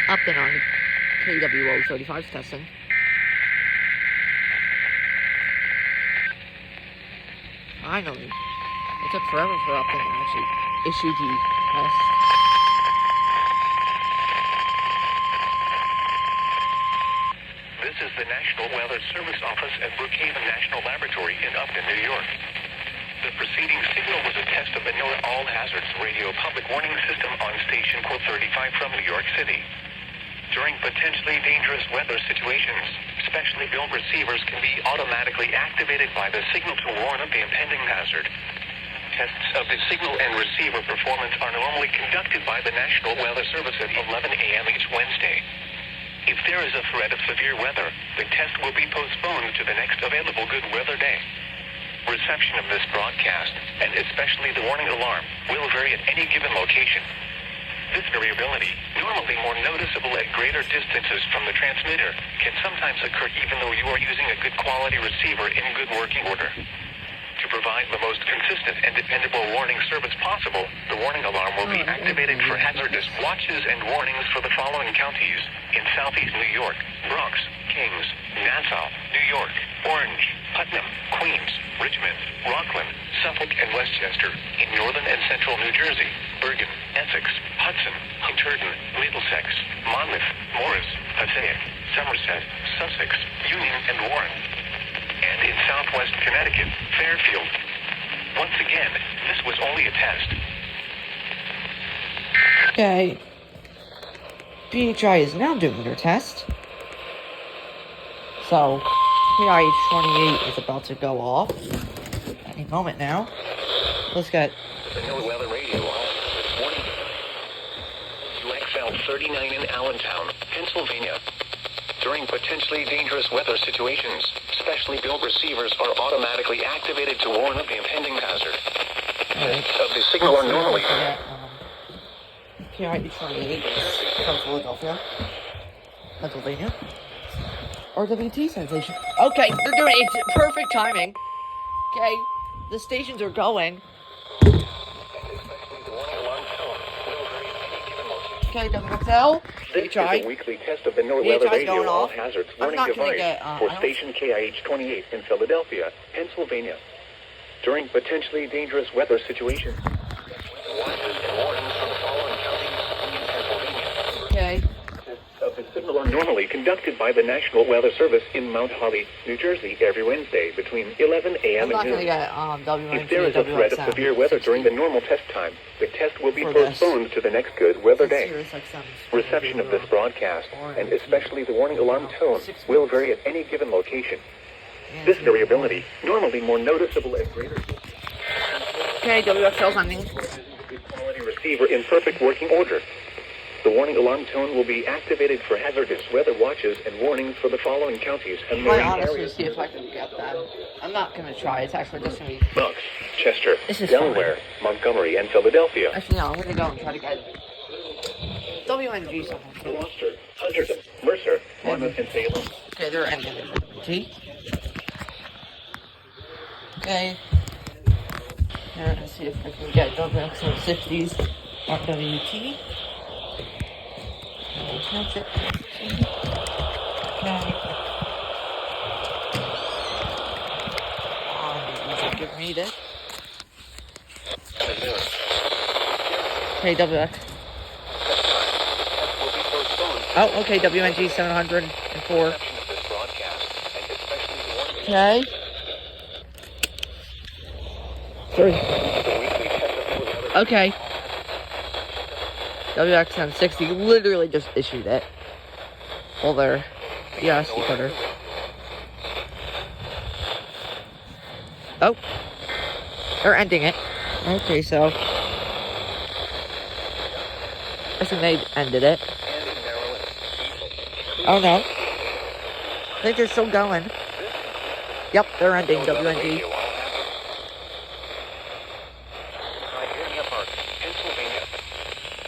up and on. KWO 35 testing. Finally. It took forever for Upton to actually issue the test. This is the National Weather Service Office at Brookhaven National Laboratory in Upton, New York. The preceding signal was a test of the NOAA All Hazards Radio Public Warning System on station code 35 from New York City. During potentially dangerous weather situations, specially built receivers can be automatically activated by the signal to warn of the impending hazard. Tests of the signal and receiver performance are normally conducted by the National Weather Service at 11 a.m. each Wednesday. If there is a threat of severe weather, the test will be postponed to the next available good weather day. Reception of this broadcast, and especially the warning alarm, will vary at any given location. This variability, normally more noticeable at greater distances from the transmitter, can sometimes occur even though you are using a good quality receiver in good working order. To provide the most consistent and dependable warning service possible, the warning alarm will be activated for hazardous watches and warnings for the following counties: in Southeast New York, Bronx, Kings, Nassau, New York, Orange, Putnam, Queens, Richmond, Rockland, Suffolk, and Westchester; in Northern and Central New Jersey, Bergen, Essex, Hudson, Hunterdon, Middlesex, Monmouth, Morris, Passaic, Somerset, Sussex, Union, and Warren; and in Southwest Connecticut, Fairfield. Once again, this was only a test. Okay. PHI is now doing their test. So, KIH-28 is about to go off any moment now. Let's get The NOAA Weather Radio warning. UXL 39 in Allentown, Pennsylvania. During potentially dangerous weather situations, specially built receivers are automatically activated to warn of the impending hazard. Tests of the signal are normally... KIH-28 from Philadelphia, Pennsylvania. RWT sensation. Okay, they're doing it. It's perfect timing. Okay, the stations are going. Okay, WXL. This is a weekly test of the NOAA Weather Radio All Hazards Warning Device for station KIH-28 in Philadelphia, Pennsylvania. During potentially dangerous weather situations, watches and warnings from the following counties in Pennsylvania. Okay. Tests of the signal are normally conducted by the National Weather Service in Mount Holly, New Jersey, every Wednesday between 11 a.m. and noon. If there is a threat of severe weather during the normal test time, the test will be postponed to the next good weather day. Reception of this broadcast, and especially the warning alarm tone, will vary at any given location. This variability, normally more noticeable at greater... Okay, WXL's ending. Good quality receiver in perfect working order. The warning alarm tone will be activated for hazardous weather watches and warnings for the following counties and marine I honestly areas. see if I can get that. I'm not going to try. It's actually just going to be... Knox, Chester, Delaware, Montgomery, and Philadelphia. Actually, no, I'm going to go and try to get WNG something. Gloucester, Hunterdon, Mercer, Monmouth, and Salem. Okay, they're ending it. T. Okay. Here, let's see if I can get WXL 60s on WT. That's it. Okay. Give me this. Okay, WX. Oh, okay, WNG 704. Okay. 3. Okay. WXM 60 literally just issued it. Well, there. Yeah, see cutter. Oh. They're ending it. Okay, so. I think they ended it. Oh no. I think they're still going. Yep, they're ending WNG.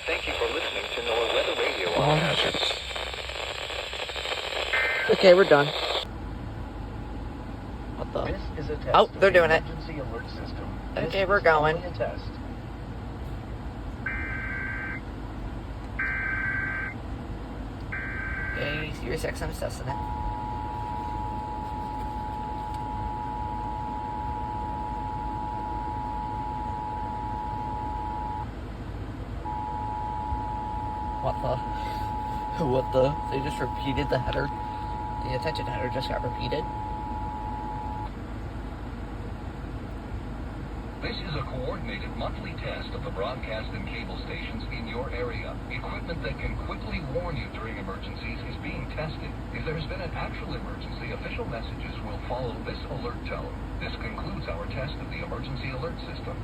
Thank you for listening to NOAA Weather Radio. Okay, we're done. What the? This is a test Oh, they're doing it. emergency alert system. Okay, we're going. Only a test. Okay, Sirius XM's testing it. What the? They just repeated the header. The attention header just got repeated. This is a coordinated monthly test of the broadcast and cable stations in your area. Equipment that can quickly warn you during emergencies is being tested. If there has been an actual emergency, official messages will follow this alert tone. This concludes our test of the emergency alert system.